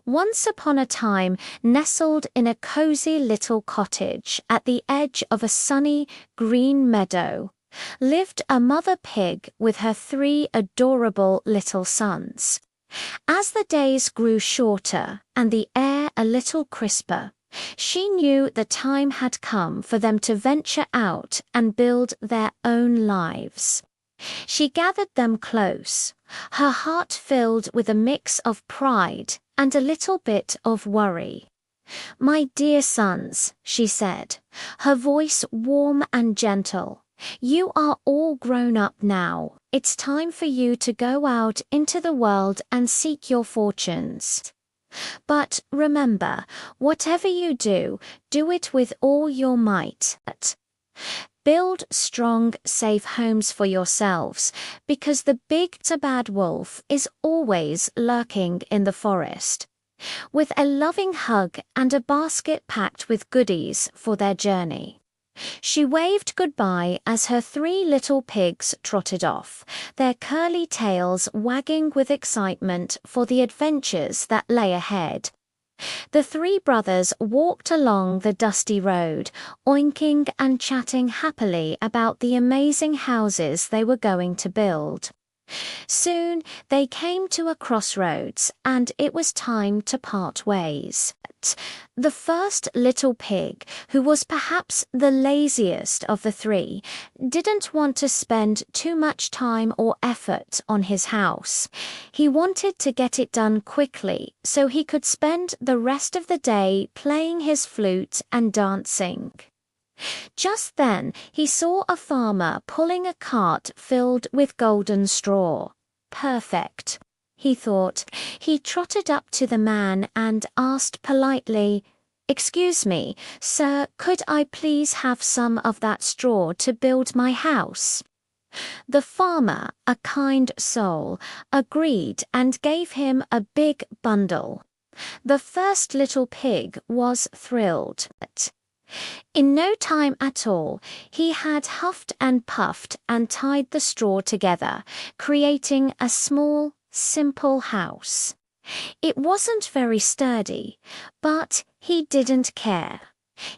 Once upon a time, nestled in a cozy little cottage at the edge of a sunny, green meadow, lived a mother pig with her 3 adorable little sons. As the days grew shorter and the air a little crisper, she knew the time had come for them to venture out and build their own lives. She gathered them close, her heart filled with a mix of pride and a little bit of worry. "My dear sons," she said, her voice warm and gentle, "you are all grown up now. It's time for you to go out into the world and seek your fortunes. But remember, whatever you do, do it with all your might. Build strong, safe homes for yourselves, because the big bad wolf is always lurking in the forest." With a loving hug and a basket packed with goodies for their journey, she waved goodbye as her 3 little pigs trotted off, their curly tails wagging with excitement for the adventures that lay ahead. The 3 brothers walked along the dusty road, oinking and chatting happily about the amazing houses they were going to build. Soon they came to a crossroads, and it was time to part ways. The first little pig, who was perhaps the laziest of the 3, didn't want to spend too much time or effort on his house. He wanted to get it done quickly so he could spend the rest of the day playing his flute and dancing. Just then he saw a farmer pulling a cart filled with golden straw. Perfect, he thought. He trotted up to the man and asked politely, "Excuse me, sir, could I please have some of that straw to build my house?" The farmer, a kind soul, agreed and gave him a big bundle. The first little pig was thrilled. In no time at all, he had huffed and puffed and tied the straw together, creating a small, simple house. It wasn't very sturdy, but he didn't care.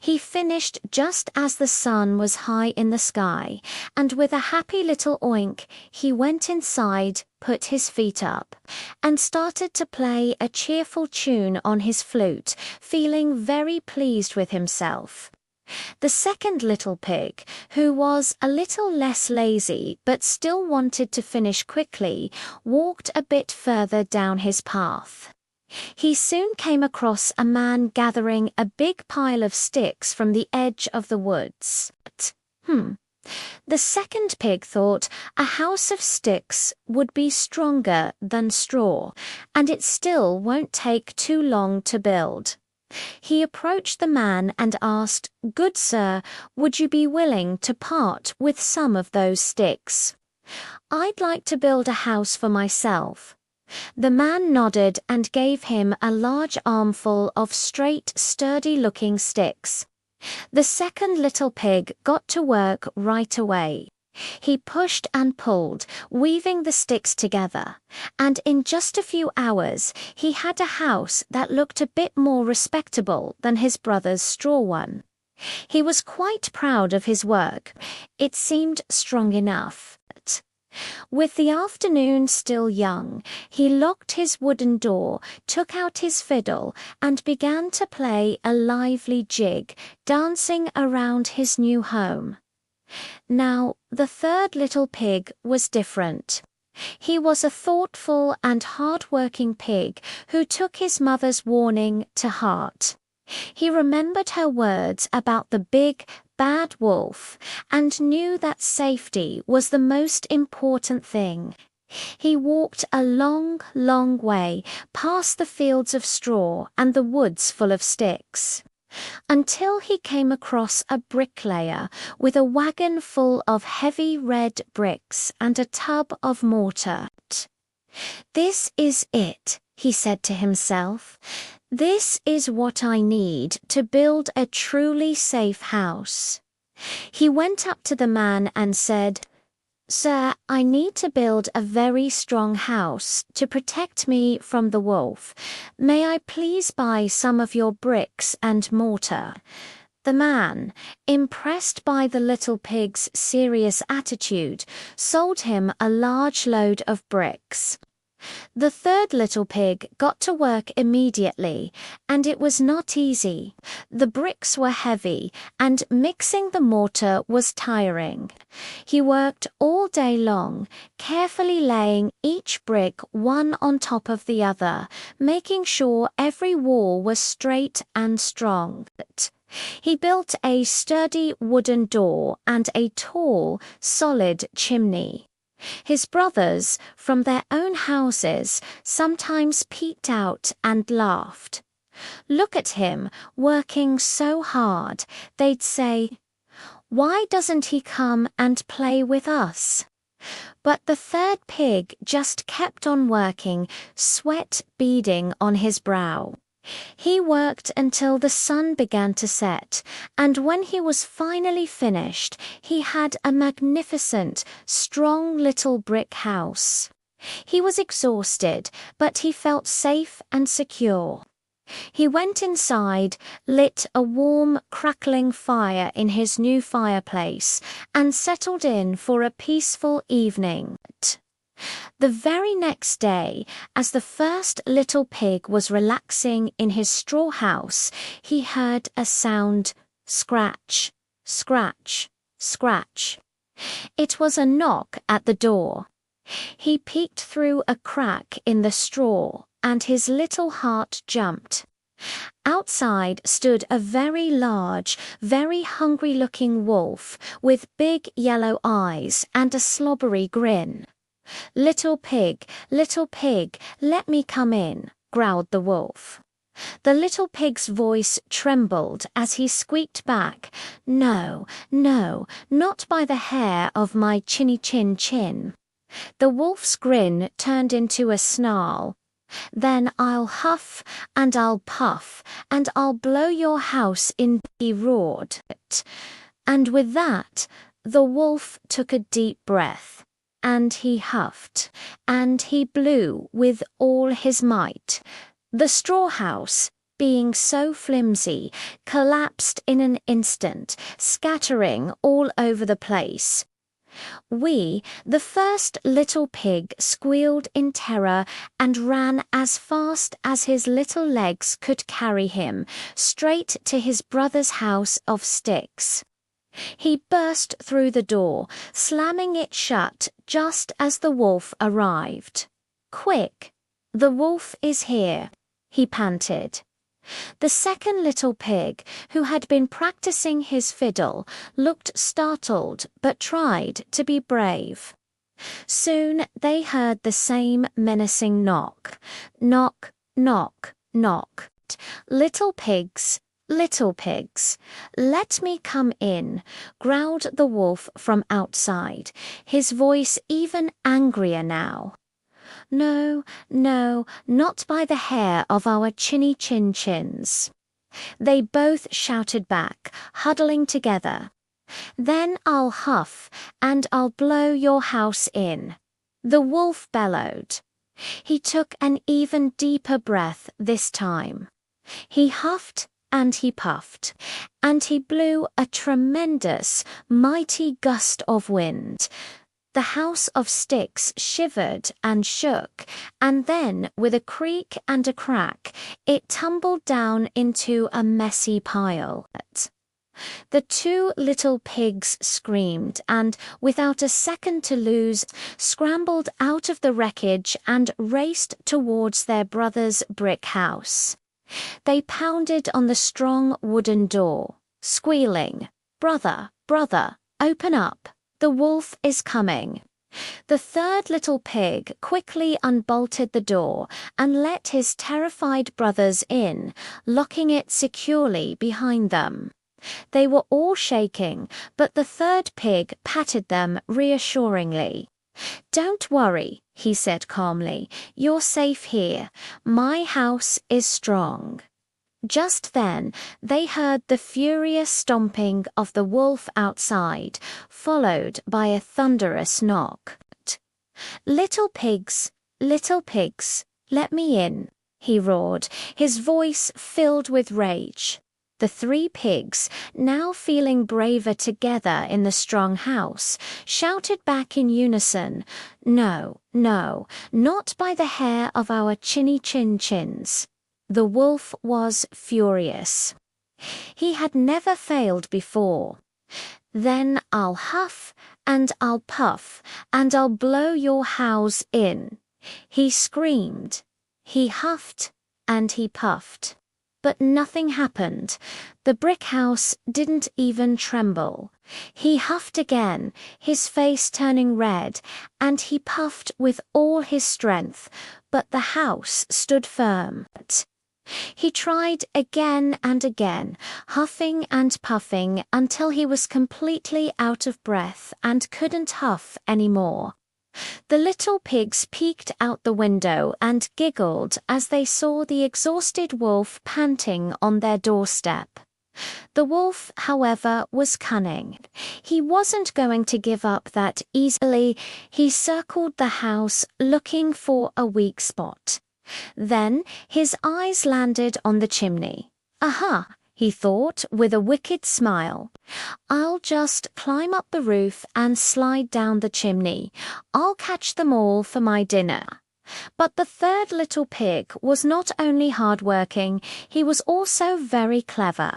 He finished just as the sun was high in the sky, and with a happy little oink, he went inside, put his feet up, and started to play a cheerful tune on his flute, feeling very pleased with himself. The second little pig, who was a little less lazy but still wanted to finish quickly, walked a bit further down his path. He soon came across a man gathering a big pile of sticks from the edge of the woods. The second pig thought a house of sticks would be stronger than straw, and it still won't take too long to build. He approached the man and asked, "Good sir, would you be willing to part with some of those sticks? I'd like to build a house for myself." The man nodded and gave him a large armful of straight, sturdy-looking sticks. The second little pig got to work right away. He pushed and pulled, weaving the sticks together, and in just a few hours he had a house that looked a bit more respectable than his brother's straw one. He was quite proud of his work. It seemed strong enough. With the afternoon still young, he locked his wooden door, took out his fiddle, and began to play a lively jig, dancing around his new home. Now, the third little pig was different. He was a thoughtful and hard-working pig who took his mother's warning to heart. He remembered her words about the big, bad wolf and knew that safety was the most important thing. He walked a long, long way past the fields of straw and the woods full of sticks, until he came across a bricklayer with a wagon full of heavy red bricks and a tub of mortar. "This is it," he said to himself. "This is what I need to build a truly safe house." He went up to the man and said, Sir, I need to build a very strong house to protect me from the wolf. May I please buy some of your bricks and mortar? The man, impressed by the little pig's serious attitude, sold him a large load of bricks. The third little pig got to work immediately, and it was not easy. The bricks were heavy, and mixing the mortar was tiring. He worked all day long, carefully laying each brick one on top of the other, making sure every wall was straight and strong. He built a sturdy wooden door and a tall, solid chimney. His brothers, from their own houses, sometimes peeked out and laughed. Look at him, working so hard, they'd say, "Why doesn't he come and play with us?" But the third pig just kept on working, sweat beading on his brow. He worked until the sun began to set, and when he was finally finished, he had a magnificent, strong little brick house. He was exhausted, but he felt safe and secure. He went inside, lit a warm, crackling fire in his new fireplace, and settled in for a peaceful evening. The very next day, as the first little pig was relaxing in his straw house, he heard a sound: scratch, scratch, scratch. It was a knock at the door. He peeked through a crack in the straw, and his little heart jumped. Outside stood a very large, very hungry-looking wolf with big yellow eyes and a slobbery grin. Little pig, let me come in," growled the wolf. The little pig's voice trembled as he squeaked back, "No, no, not by the hair of my chinny chin chin." The wolf's grin turned into a snarl. "Then I'll huff and I'll puff and I'll blow your house in," he roared. And with that, the wolf took a deep breath. And he huffed, and he blew with all his might. The straw house, being so flimsy, collapsed in an instant, scattering all over the place. The first little pig, squealed in terror and ran as fast as his little legs could carry him, straight to his brother's house of sticks. He burst through the door, slamming it shut just as the wolf arrived. "Quick! The wolf is here," he panted. The second little pig, who had been practicing his fiddle, looked startled but tried to be brave. Soon they heard the same menacing knock. Knock, knock, knock. "Little pigs, let me come in," growled the wolf from outside, his voice even angrier now. "No, no, not by the hair of our chinny chin chins," they both shouted back, huddling together. "Then I'll huff and I'll blow your house in," the wolf bellowed. He took an even deeper breath this time. He huffed and he puffed, and he blew a tremendous, mighty gust of wind. The house of sticks shivered and shook, and then, with a creak and a crack, it tumbled down into a messy pile. The two little pigs screamed and, without a second to lose, scrambled out of the wreckage and raced towards their brother's brick house. They pounded on the strong wooden door, squealing, "Brother, brother, open up! The wolf is coming." The third little pig quickly unbolted the door and let his terrified brothers in, locking it securely behind them. They were all shaking, but the third pig patted them reassuringly. "Don't worry," he said calmly. "You're safe here. My house is strong." Just then, they heard the furious stomping of the wolf outside, followed by a thunderous knock. Little pigs, let me in," he roared, his voice filled with rage. The three pigs, now feeling braver together in the strong house, shouted back in unison, "No, no, not by the hair of our chinny-chin-chins." The wolf was furious. He had never failed before. "Then I'll huff and I'll puff and I'll blow your house in," he screamed. He huffed and he puffed. But nothing happened. The brick house didn't even tremble. He huffed again, his face turning red, and he puffed with all his strength, but the house stood firm. He tried again and again, huffing and puffing until he was completely out of breath and couldn't huff any more. The little pigs peeked out the window and giggled as they saw the exhausted wolf panting on their doorstep. The wolf, however, was cunning. He wasn't going to give up that easily. He circled the house looking for a weak spot. Then his eyes landed on the chimney. "Aha," he thought with a wicked smile. "I'll just climb up the roof and slide down the chimney. I'll catch them all for my dinner." But the third little pig was not only hard-working, he was also very clever.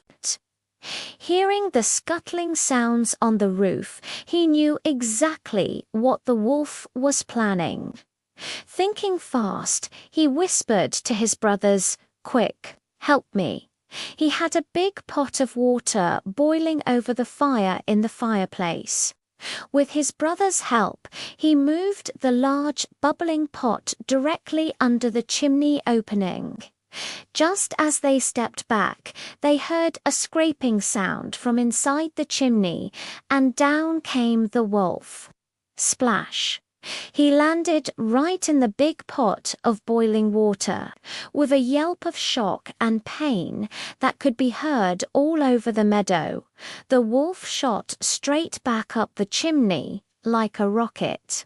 Hearing the scuttling sounds on the roof, he knew exactly what the wolf was planning. Thinking fast, he whispered to his brothers, "Quick, help me." He had a big pot of water boiling over the fire in the fireplace. With his brother's help, he moved the large bubbling pot directly under the chimney opening. Just as they stepped back, they heard a scraping sound from inside the chimney, and down came the wolf. Splash! He landed right in the big pot of boiling water. With a yelp of shock and pain that could be heard all over the meadow, the wolf shot straight back up the chimney like a rocket.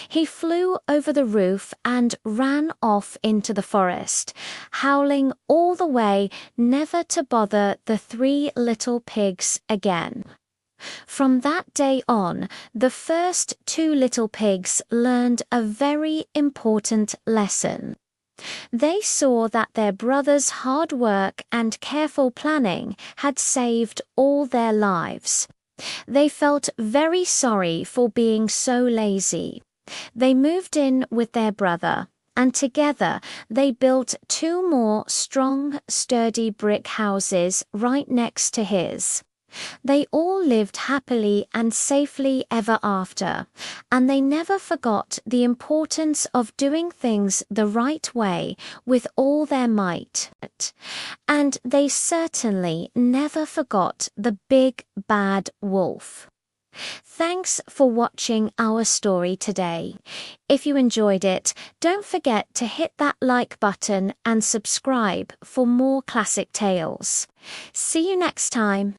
He flew over the roof and ran off into the forest, howling all the way, never to bother the three little pigs again. From that day on, the first two little pigs learned a very important lesson. They saw that their brother's hard work and careful planning had saved all their lives. They felt very sorry for being so lazy. They moved in with their brother, and together they built two more strong, sturdy brick houses right next to his. They all lived happily and safely ever after, and they never forgot the importance of doing things the right way with all their might. And they certainly never forgot the big bad wolf. Thanks for watching our story today. If you enjoyed it, don't forget to hit that like button and subscribe for more classic tales. See you next time.